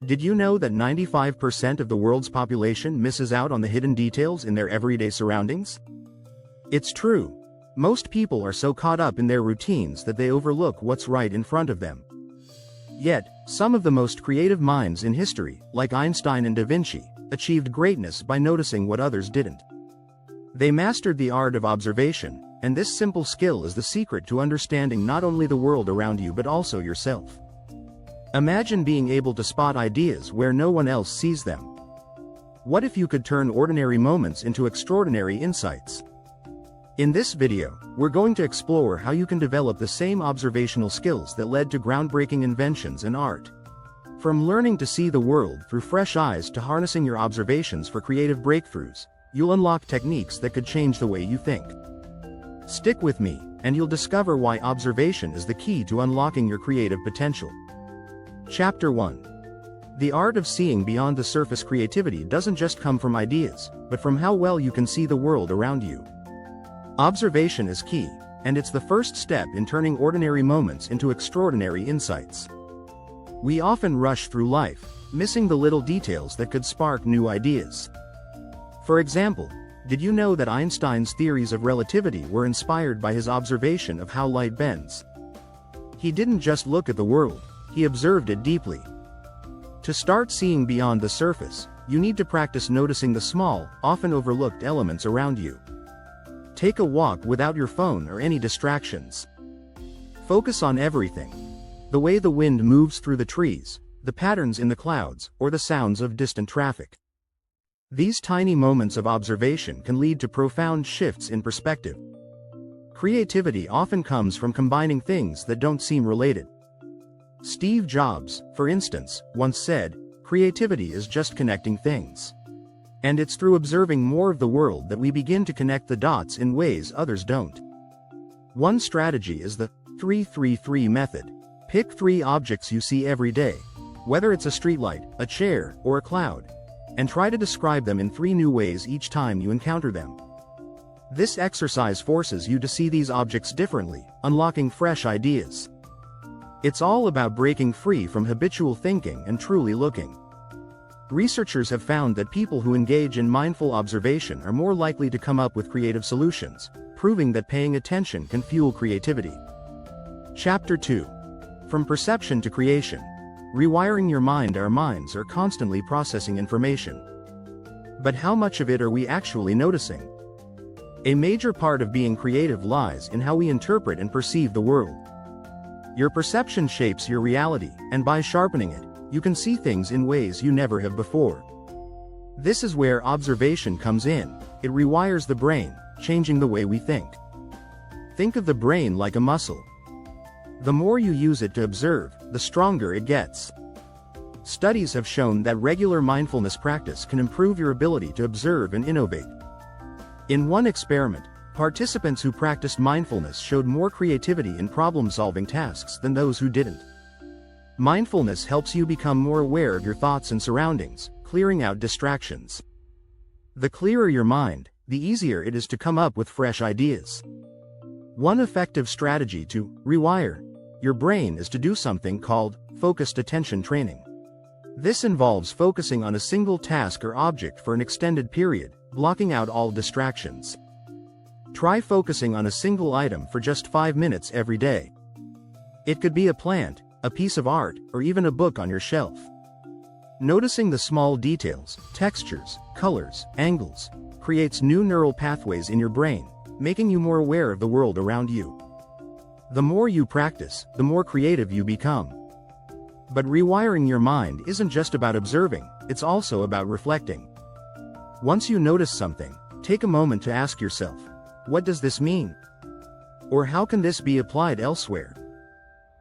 Did you know that 95% of the world's population misses out on the hidden details in their everyday surroundings? It's true. Most people are so caught up in their routines that they overlook what's right in front of them. Yet, some of the most creative minds in history, like Einstein and Da Vinci, achieved greatness by noticing what others didn't. They mastered the art of observation, and this simple skill is the secret to understanding not only the world around you but also yourself. Imagine being able to spot ideas where no one else sees them. What if you could turn ordinary moments into extraordinary insights? In this video, we're going to explore how you can develop the same observational skills that led to groundbreaking inventions in art. From learning to see the world through fresh eyes to harnessing your observations for creative breakthroughs, you'll unlock techniques that could change the way you think. Stick with me, and you'll discover why observation is the key to unlocking your creative potential. Chapter 1. The art of seeing beyond the surface. Creativity doesn't just come from ideas, but from how well you can see the world around you. Observation is key, and it's the first step in turning ordinary moments into extraordinary insights. We often rush through life, missing the little details that could spark new ideas. For example, did you know that Einstein's theories of relativity were inspired by his observation of how light bends? He didn't just look at the world, he observed it deeply. To start seeing beyond the surface, you need to practice noticing the small, often overlooked elements around you. Take a walk without your phone or any distractions. Focus on everything. The way the wind moves through the trees, the patterns in the clouds, or the sounds of distant traffic. These tiny moments of observation can lead to profound shifts in perspective. Creativity often comes from combining things that don't seem related. Steve Jobs, for instance, once said, "Creativity is just connecting things." And it's through observing more of the world that we begin to connect the dots in ways others don't. One strategy is the 3-3-3 method. Pick 3 objects you see every day, whether it's a streetlight, a chair, or a cloud, and try to describe them in 3 new ways each time you encounter them. This exercise forces you to see these objects differently, unlocking fresh ideas. It's all about breaking free from habitual thinking and truly looking. Researchers have found that people who engage in mindful observation are more likely to come up with creative solutions, proving that paying attention can fuel creativity. Chapter 2. From perception to creation. Rewiring your mind. Our minds are constantly processing information. But how much of it are we actually noticing? A major part of being creative lies in how we interpret and perceive the world. Your perception shapes your reality, and by sharpening it, you can see things in ways you never have before. This is where observation comes in. It rewires the brain, changing the way we think. Think of the brain like a muscle. The more you use it to observe, the stronger it gets. Studies have shown that regular mindfulness practice can improve your ability to observe and innovate. In one experiment, participants who practiced mindfulness showed more creativity in problem-solving tasks than those who didn't. Mindfulness helps you become more aware of your thoughts and surroundings, clearing out distractions. The clearer your mind, the easier it is to come up with fresh ideas. One effective strategy to rewire your brain is to do something called focused attention training. This involves focusing on a single task or object for an extended period, blocking out all distractions. Try focusing on a single item for just 5 minutes every day. It could be a plant, a piece of art, or even a book on your shelf. Noticing the small details, textures, colors, angles, creates new neural pathways in your brain, making you more aware of the world around you. The more you practice, the more creative you become. But rewiring your mind isn't just about observing, it's also about reflecting. Once you notice something, take a moment to ask yourself, what does this mean? Or how can this be applied elsewhere?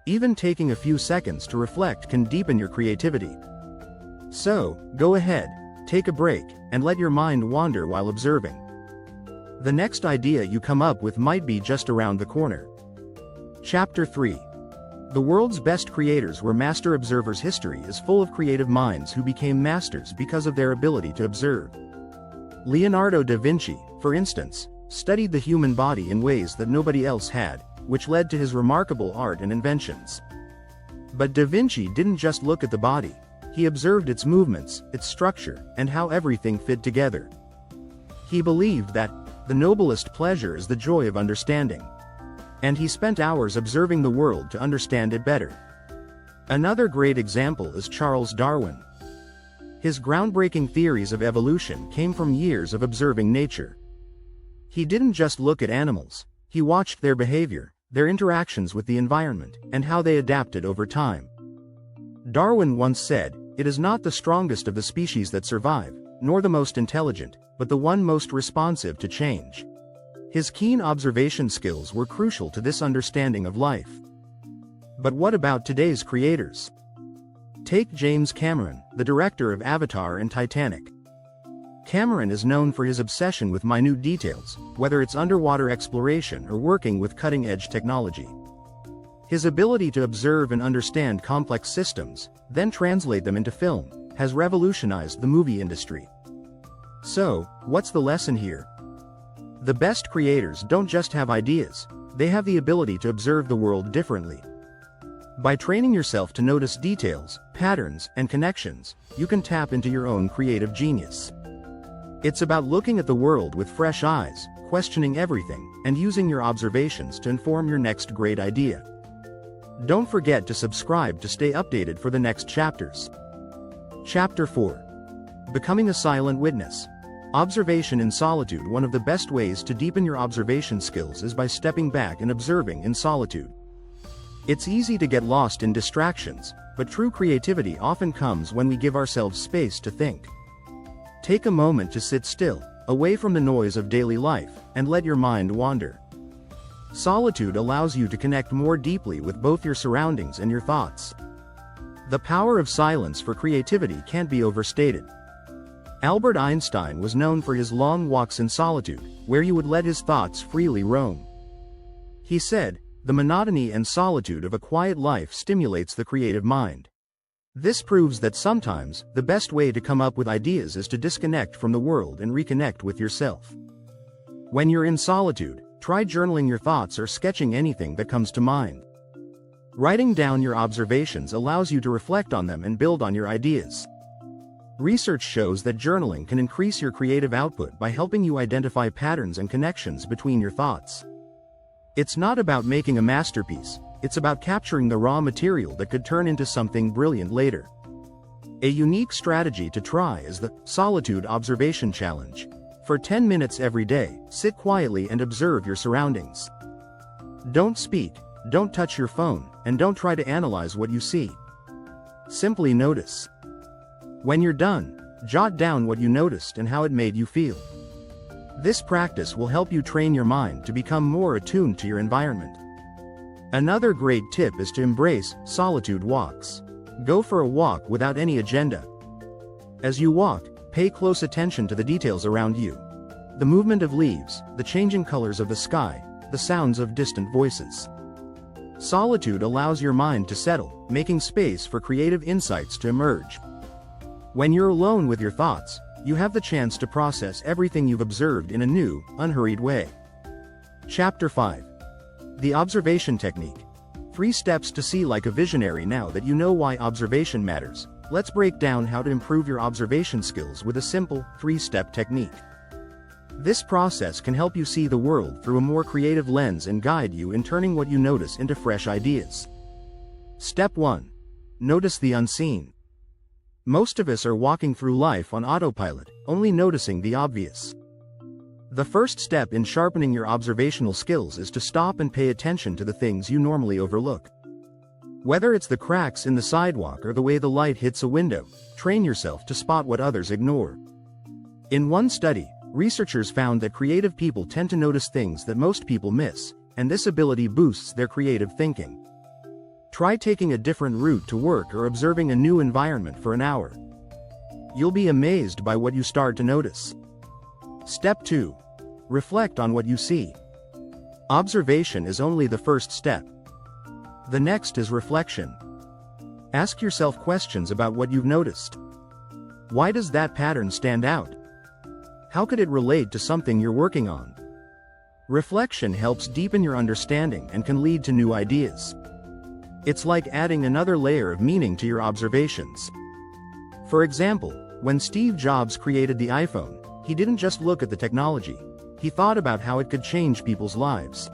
Even taking a few seconds to reflect can deepen your creativity. So, go ahead, take a break, and let your mind wander while observing. The next idea you come up with might be just around the corner. Chapter 3. The world's best creators were master observers. History is full of creative minds who became masters because of their ability to observe. Leonardo da Vinci, for instance, studied the human body in ways that nobody else had, which led to his remarkable art and inventions. But Da Vinci didn't just look at the body, He observed its movements, its structure, and how everything fit together. He believed that the noblest pleasure is the joy of understanding. And he spent hours observing the world to understand it better. Another great example is Charles Darwin. His groundbreaking theories of evolution came from years of observing nature. He didn't just look at animals, he watched their behavior, their interactions with the environment, and how they adapted over time. Darwin once said, "It is not the strongest of the species that survive, nor the most intelligent, but the one most responsive to change." His keen observation skills were crucial to this understanding of life. But what about today's creators? Take James Cameron, the director of Avatar and Titanic. Cameron is known for his obsession with minute details, whether it's underwater exploration or working with cutting-edge technology. His ability to observe and understand complex systems, then translate them into film, has revolutionized the movie industry. So, what's the lesson here? The best creators don't just have ideas, they have the ability to observe the world differently. By training yourself to notice details, patterns, and connections, you can tap into your own creative genius. It's about looking at the world with fresh eyes, questioning everything, and using your observations to inform your next great idea. Don't forget to subscribe to stay updated for the next chapters. Chapter 4. Becoming a Silent Witness. Observation in solitude. One of the best ways to deepen your observation skills is by stepping back and observing in solitude. It's easy to get lost in distractions, but true creativity often comes when we give ourselves space to think. Take a moment to sit still, away from the noise of daily life, and let your mind wander. Solitude allows you to connect more deeply with both your surroundings and your thoughts. The power of silence for creativity can't be overstated. Albert Einstein was known for his long walks in solitude, where he would let his thoughts freely roam. He said, "The monotony and solitude of a quiet life stimulates the creative mind." This proves that sometimes, the best way to come up with ideas is to disconnect from the world and reconnect with yourself. When you're in solitude, try journaling your thoughts or sketching anything that comes to mind. Writing down your observations allows you to reflect on them and build on your ideas. Research shows that journaling can increase your creative output by helping you identify patterns and connections between your thoughts. It's not about making a masterpiece, it's about capturing the raw material that could turn into something brilliant later. A unique strategy to try is the Solitude Observation Challenge. For 10 minutes every day, sit quietly and observe your surroundings. Don't speak, don't touch your phone, and don't try to analyze what you see. Simply notice. When you're done, jot down what you noticed and how it made you feel. This practice will help you train your mind to become more attuned to your environment. Another great tip is to embrace solitude walks. Go for a walk without any agenda. As you walk, pay close attention to the details around you. The movement of leaves, the changing colors of the sky, the sounds of distant voices. Solitude allows your mind to settle, making space for creative insights to emerge. When you're alone with your thoughts, you have the chance to process everything you've observed in a new, unhurried way. Chapter 5. The Observation Technique. 3 steps to see like a visionary. Now that you know why observation matters, let's break down how to improve your observation skills with a simple, 3-step technique. This process can help you see the world through a more creative lens and guide you in turning what you notice into fresh ideas. Step 1. Notice the unseen. Most of us are walking through life on autopilot, only noticing the obvious. The first step in sharpening your observational skills is to stop and pay attention to the things you normally overlook. Whether it's the cracks in the sidewalk or the way the light hits a window, train yourself to spot what others ignore. In one study, researchers found that creative people tend to notice things that most people miss, and this ability boosts their creative thinking. Try taking a different route to work or observing a new environment for an hour. You'll be amazed by what you start to notice. Step 2. Reflect on what you see. Observation is only the first step. The next is reflection. Ask yourself questions about what you've noticed. Why does that pattern stand out? How could it relate to something you're working on? Reflection helps deepen your understanding and can lead to new ideas. It's like adding another layer of meaning to your observations. For example, when Steve Jobs created the iPhone, he didn't just look at the technology, he thought about how it could change people's lives.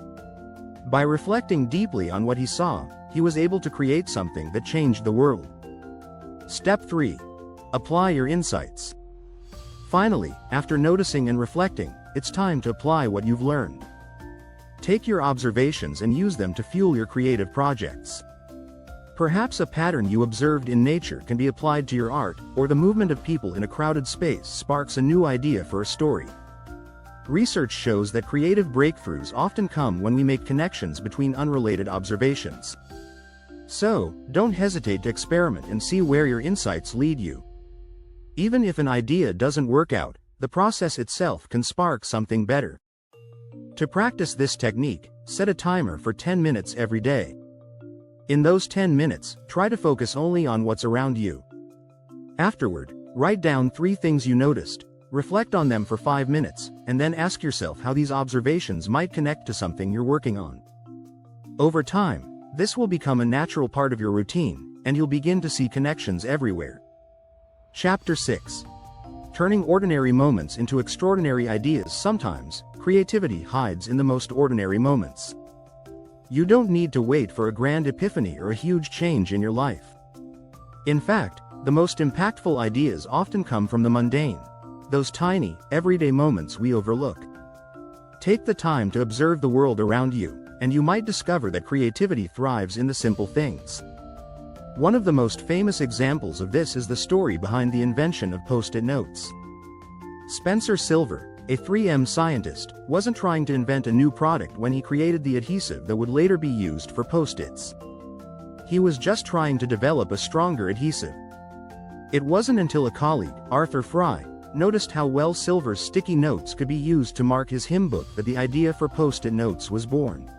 By reflecting deeply on what he saw, he was able to create something that changed the world. Step 3. Apply your insights. Finally, after noticing and reflecting, it's time to apply what you've learned. Take your observations and use them to fuel your creative projects. Perhaps a pattern you observed in nature can be applied to your art, or the movement of people in a crowded space sparks a new idea for a story. Research shows that creative breakthroughs often come when we make connections between unrelated observations. So, don't hesitate to experiment and see where your insights lead you. Even if an idea doesn't work out, the process itself can spark something better. To practice this technique, set a timer for 10 minutes every day. In those 10 minutes, try to focus only on what's around you. Afterward, write down 3 things you noticed, reflect on them for 5 minutes, and then ask yourself how these observations might connect to something you're working on. Over time, this will become a natural part of your routine, and you'll begin to see connections everywhere. Chapter 6. Turning ordinary moments into extraordinary ideas. Sometimes, creativity hides in the most ordinary moments. You don't need to wait for a grand epiphany or a huge change in your life. In fact, the most impactful ideas often come from the mundane, those tiny, everyday moments we overlook. Take the time to observe the world around you, and you might discover that creativity thrives in the simple things. One of the most famous examples of this is the story behind the invention of post-it notes. Spencer Silver, a 3M scientist, wasn't trying to invent a new product when he created the adhesive that would later be used for post-its. He was just trying to develop a stronger adhesive. It wasn't until a colleague, Arthur Fry, noticed how well Silver's sticky notes could be used to mark his hymn book that the idea for post-it notes was born.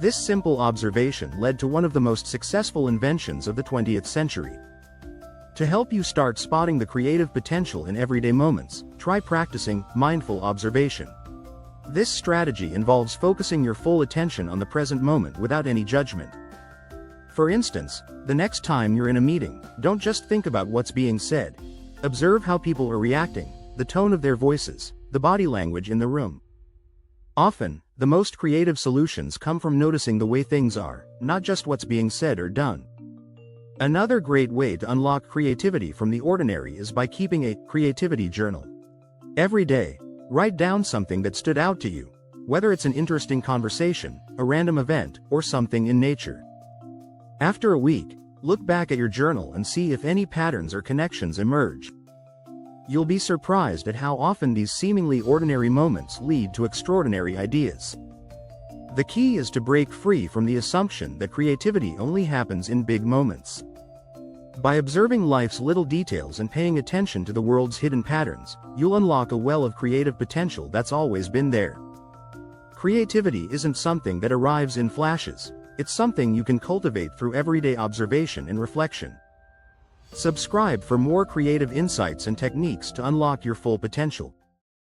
This simple observation led to one of the most successful inventions of the 20th century. To help you start spotting the creative potential in everyday moments, try practicing mindful observation. This strategy involves focusing your full attention on the present moment without any judgment. For instance, the next time you're in a meeting, don't just think about what's being said. Observe how people are reacting, the tone of their voices, the body language in the room. Often, the most creative solutions come from noticing the way things are, not just what's being said or done. Another great way to unlock creativity from the ordinary is by keeping a creativity journal. Every day, write down something that stood out to you, whether it's an interesting conversation, a random event, or something in nature. After a week, look back at your journal and see if any patterns or connections emerge. You'll be surprised at how often these seemingly ordinary moments lead to extraordinary ideas. The key is to break free from the assumption that creativity only happens in big moments. By observing life's little details and paying attention to the world's hidden patterns, you'll unlock a well of creative potential that's always been there. Creativity isn't something that arrives in flashes, it's something you can cultivate through everyday observation and reflection. Subscribe for more creative insights and techniques to unlock your full potential.